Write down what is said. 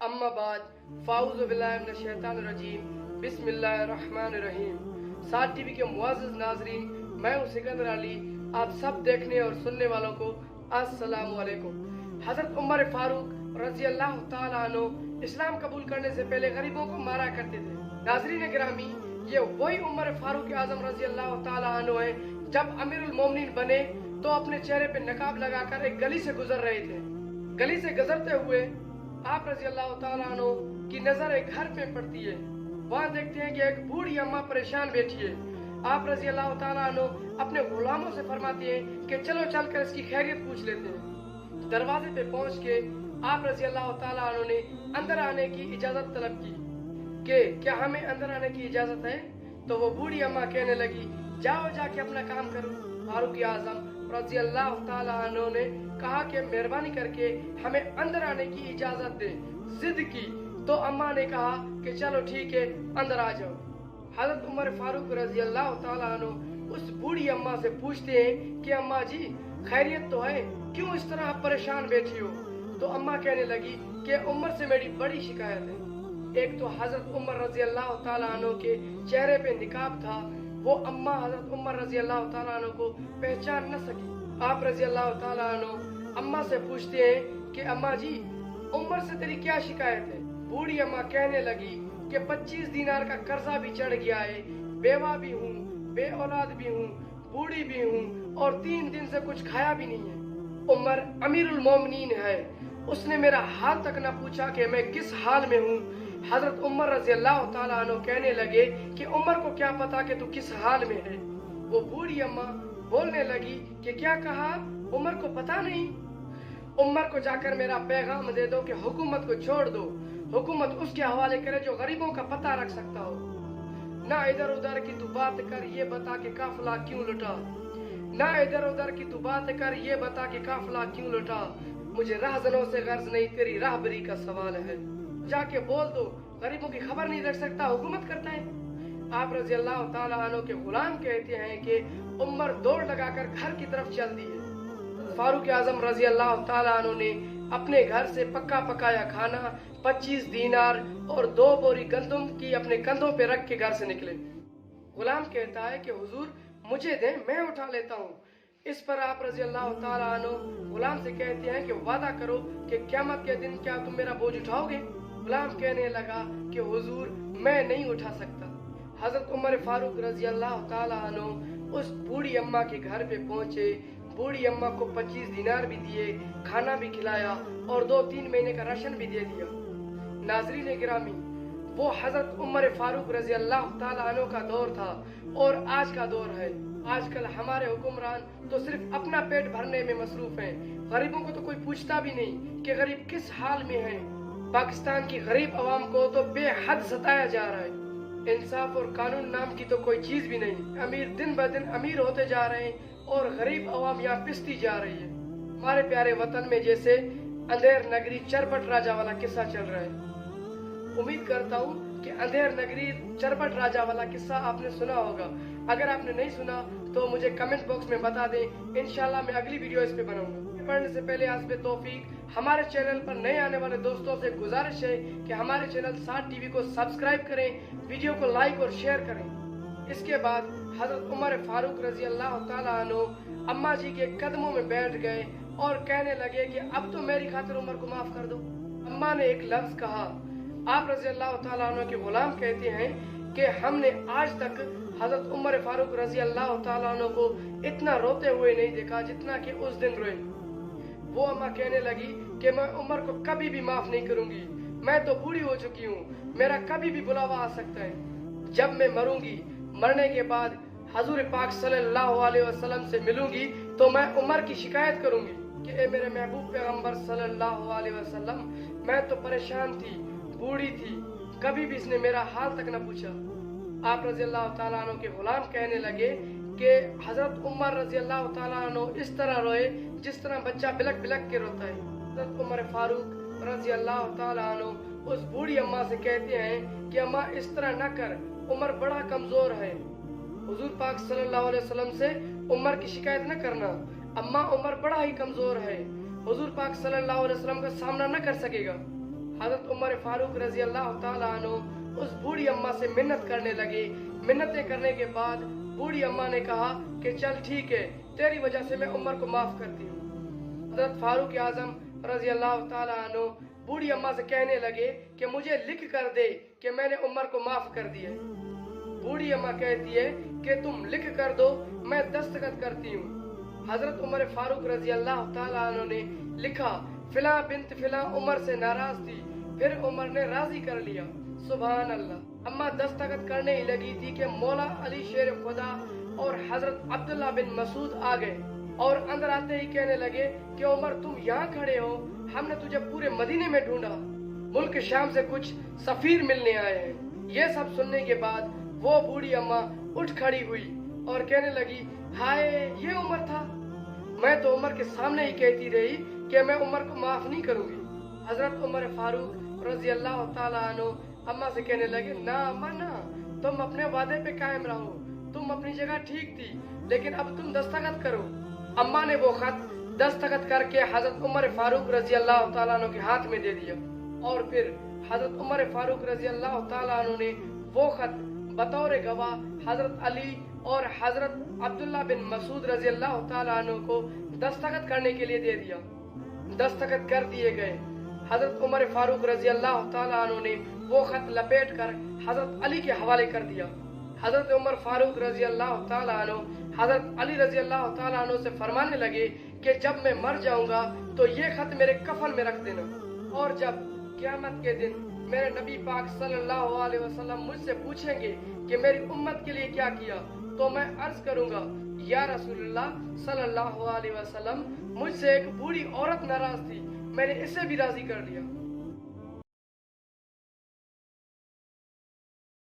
अम्मा बाद फ़ाऊज़ु बिल्लाहि मिनश शैतानिर रजीम बिस्मिल्लाहिर रहमानिर रहीम। साथ टीवी के मुअज़्ज़ज़ नाज़रीन, मैं हूँ सिकंदर अली। आप सब देखने और सुनने वालों को अस्सलामु अलैकुम। हज़रत उमर फारूक रज़ी अल्लाह ताला अन्हु इस्लाम कबूल करने से पहले गरीबों को मारा करते थे। नाज़रीन गिरामी, ये वही उमर फारूक आज़म रज़ी अल्लाह ताला अन्हु है जब अमीरुल मोमिनीन बने तो अपने चेहरे पे नकाब लगाकर एक गली से गुजर रहे थे। गली से गुजरते हुए आप रज़ी अल्लाह ताला अन्हु की नजर एक घर पे पड़ती है। वहाँ देखते हैं कि एक बूढ़ी अम्मा परेशान बैठी है। आप रज़ी अल्लाह ताला अन्हु अपने गुलामों से फरमाते हैं कि चलो चलकर इसकी खैरियत पूछ लेते हैं। दरवाजे पे पहुंच के आप रज़ी अल्लाह ताला अन्हु ने अंदर आने की इजाजत तलब की कि क्या हमें अंदर आने की इजाजत है? तो वो बूढ़ी अम्मा कहने लगी, जाओ जाके अपना काम करो। फारूक आजम रज़ी अल्लाह ताला अन्हु ने कहा कि मेहरबानी करके हमें अंदर आने की इजाजत दे। जिद की तो अम्मा ने कहा कि चलो ठीक है, अंदर आ जाओ। हजरत उमर फारूक रज़ी अल्लाह ताला अन्हु उस बूढ़ी अम्मा से पूछते हैं कि अम्मा जी खैरियत तो है, क्यों इस तरह आप परेशान बैठी हो? तो अम्मा कहने लगी कि उमर से मेरी बड़ी शिकायत है। एक तो हजरत उमर रज़ी अल्लाह ताला अन्हु के चेहरे पे निकाब था। वो अम्मा हजरत उमर रज़ी अल्लाह ताला अन्हु को पहचान न सकी। आप रज़ी अल्लाह ताला अन्हु अम्मा से पूछते हैं कि अम्मा जी उमर से तेरी क्या शिकायत है? बूढ़ी अम्मा कहने लगी कि 25 दीनार का कर्जा भी चढ़ गया है, बेवा भी हूँ, बे औलाद भी हूँ, बूढ़ी भी हूँ और 3 दिन से कुछ खाया भी नहीं है। उमर अमीरुल मोमिनीन है, उसने मेरा हाल तक न पूछा कि मैं किस हाल में हूँ। हजरत उमर रज़ी अल्लाह ताला अन्हु कहने लगे कि उमर को क्या पता कि तू किस हाल में है। वो बूढ़ी अम्मा बोलने लगी कि क्या कहा, उमर को पता नहीं? उमर को जाकर मेरा पैगाम दे दो कि हुकूमत को छोड़ दो, हुकूमत उसके हवाले करे जो गरीबों का पता रख सकता हो। ना इधर उधर की तू बात कर, ये बता कि काफिला क्यों लुटा। ना इधर उधर की तू बात कर, ये बता कि काफिला क्यों लुटा। मुझे राहजनों से गर्ज नहीं, तेरी राहबरी का सवाल है। जाके बोल दो, गरीबों की खबर नहीं रख सकता, हुकूमत करता है। आप रज़ी अल्लाह ताला अन्हु के गुलाम कहते हैं कि उमर दौड़ लगाकर घर की तरफ चल दिए। फारूक आजम रज़ी अल्लाह ताला अन्हु ने अपने घर से पक्का पकाया खाना 25 दीनार और 2 बोरी गंदम की अपने कंधों पे रख के घर से निकले। गुलाम कहता है कि हुजूर मुझे दें, मैं उठा लेता हूँ। इस पर आप रज़ी अल्लाह ताला अन्हु गुलाम से कहते हैं कि वादा करो कि क़यामत के दिन क्या तुम मेरा बोझ उठाओगे? गुलाम कहने लगा कि हुजूर मैं नहीं उठा सकता। हजरत उमर फारूक रज़ी अल्लाह ताला अन्हु उस बूढ़ी अम्मा के घर पे पहुंचे। बूढ़ी अम्मा को 25 दीनार भी दिए, खाना भी खिलाया और 2-3 महीने का राशन भी दे दिया। नाज़रीन गिरामी, वो हजरत उमर फारूक रज़ी अल्लाह ताला अन्हु का दौर था और आज का दौर है। आजकल हमारे हुक्मरान तो सिर्फ अपना पेट भरने में मसरूफ हैं। गरीबों को तो कोई पूछता भी नहीं कि गरीब किस हाल में है। पाकिस्तान की गरीब आवाम को तो बेहद सताया जा रहा है। इंसाफ और कानून नाम की तो कोई चीज भी नहीं। अमीर दिन ब दिन अमीर होते जा रहे हैं और गरीब आवाम यहाँ पिसती जा रही है। हमारे प्यारे वतन में जैसे अंधेर नगरी चरपट राजा वाला किस्सा चल रहा है। उम्मीद करता हूँ कि अंधेर नगरी चरपट राजा वाला किस्सा आपने सुना होगा। अगर आपने नहीं सुना तो मुझे कमेंट बॉक्स में बता दें, इंशाल्लाह मैं अगली वीडियो इस पे बनाऊंगा। पढ़ने से पहले हस्बे तौफीक हमारे चैनल पर नए आने वाले दोस्तों से गुजारिश है कि हमारे चैनल साथ टीवी को सब्सक्राइब करें, वीडियो को लाइक और शेयर करें। इसके बाद हजरत उमर फारूक रज़ी अल्लाह ताला अन्हु अम्मा जी के कदमों में बैठ गए और कहने लगे कि अब तो मेरी खातिर उमर को माफ कर दो। अम्मा ने एक लफ्ज कहा। आप रज़ी अल्लाह ताला अन्हु के गुलाम कहते हैं कि हमने आज तक हजरत उमर फारूक रज़ी अल्लाह ताला अन्हु को इतना रोते हुए नहीं देखा जितना कि उस दिन रोए। वो अम्मा कहने लगी कि मैं उमर को कभी भी माफ नहीं करूंगी। मैं तो बूढ़ी हो चुकी हूँ, मेरा कभी भी बुलावा आ सकता है। जब मैं मरूंगी, मरने के बाद हजूर पाक सल्लल्लाहु अलैहि वसल्लम से मिलूंगी तो मैं उमर की शिकायत करूंगी कि ए मेरे महबूब पैगंबर सल्लल्लाहु अलैहि वसल्लम, मैं तो परेशान थी, बूढ़ी थी, कभी भी इसने मेरा हाल तक न पूछा। आप रज़ी अल्लाह ताला अन्हु के गुलाम कहने लगे कि हजरत उमर रज़ी अल्लाह ताला अन्हु इस तरह रोए जिस तरह बच्चा बिलक बिलक के रोता है। हजरत उमर फारूक रज़ी अल्लाह ताला अन्हु उस बूढ़ी अम्मा से कहते हैं कि अम्मा इस तरह न कर, उमर बड़ा कमजोर है। हुजूर पाक सल्लल्लाहु अलैहि वसल्लम से उमर की शिकायत न करना, अम्मा उमर बड़ा ही कमजोर है, हुजूर पाक सल्लल्लाहु अलैहि वसल्लम का सामना न कर सकेगा। حضرت عمر فاروق رضی اللہ تعالیٰ عنہ اس بوڑھی اماں سے منت کرنے لگے۔ منتیں کرنے کے بعد بوڑھی اماں نے کہا کہ چل ٹھیک ہے، تیری وجہ سے میں عمر کو معاف کرتی ہوں۔ حضرت فاروق اعظم رضی اللہ تعالیٰ عنہ بوڑھی اماں سے کہنے لگے کہ مجھے لکھ کر دے کہ میں نے عمر کو معاف کر دیا ہے۔ بوڑھی اماں کہتی ہے کہ تم لکھ کر دو، میں دستخط کرتی ہوں۔ حضرت عمر فاروق رضی اللہ تعالیٰ عنہ نے لکھا، فلاں بنت فلاں عمر سے ناراض تھی، پھر عمر نے راضی کر لیا۔ سبحان اللہ۔ اماں دستخط کرنے ہی لگی تھی کہ مولا علی شیر خدا اور حضرت عبداللہ بن مسعود آ گئے اور اندر آتے ہی کہنے لگے کہ عمر تم یہاں کھڑے ہو، ہم نے تجھے پورے مدینے میں ڈھونڈا، ملک شام سے کچھ سفیر ملنے آئے ہیں۔ یہ سب سننے کے بعد وہ بوڑھی اماں اٹھ کھڑی ہوئی اور کہنے لگی، ہائے یہ عمر تھا، میں تو عمر کے سامنے ہی کہتی رہی کہ میں عمر کو معاف نہیں کروں گی۔ حضرت عمر فاروق رضی اللہ تعالیٰ عنہ اماں سے کہنے لگے، نہ اماں نہ، تم اپنے وعدے پہ قائم رہو، تم اپنی جگہ ٹھیک تھی، لیکن اب تم دستخط کرو۔ اماں نے وہ خط دستخط کر کے حضرت عمر فاروق رضی اللہ تعالیٰ عنہ کے ہاتھ میں دے دیا، اور پھر حضرت عمر فاروق رضی اللہ تعالیٰ عنہ نے وہ خط بطور گواہ حضرت علی اور حضرت عبداللہ بن مسعود رضی اللہ تعالیٰ عنہ کو دستخط کرنے کے لیے دے دیا۔ دستخط کر دیے گئے۔ حضرت عمر فاروق رضی اللہ تعالیٰ عنہ نے وہ خط لپیٹ کر حضرت علی کے حوالے کر دیا۔ حضرت عمر فاروق رضی اللہ تعالیٰ عنہ حضرت علی رضی اللہ تعالیٰ عنہ سے فرمانے لگے کہ جب میں مر جاؤں گا تو یہ خط میرے کفن میں رکھ دینا، اور جب قیامت کے دن میرے نبی پاک صلی اللہ علیہ وسلم مجھ سے پوچھیں گے کہ میری امت کے لیے کیا کیا، تو میں عرض کروں گا، یا رسول اللہ صلی اللہ علیہ وسلم، مجھ سے ایک بوڑھی عورت ناراض تھی، میں نے اسے بھی راضی کر لیا۔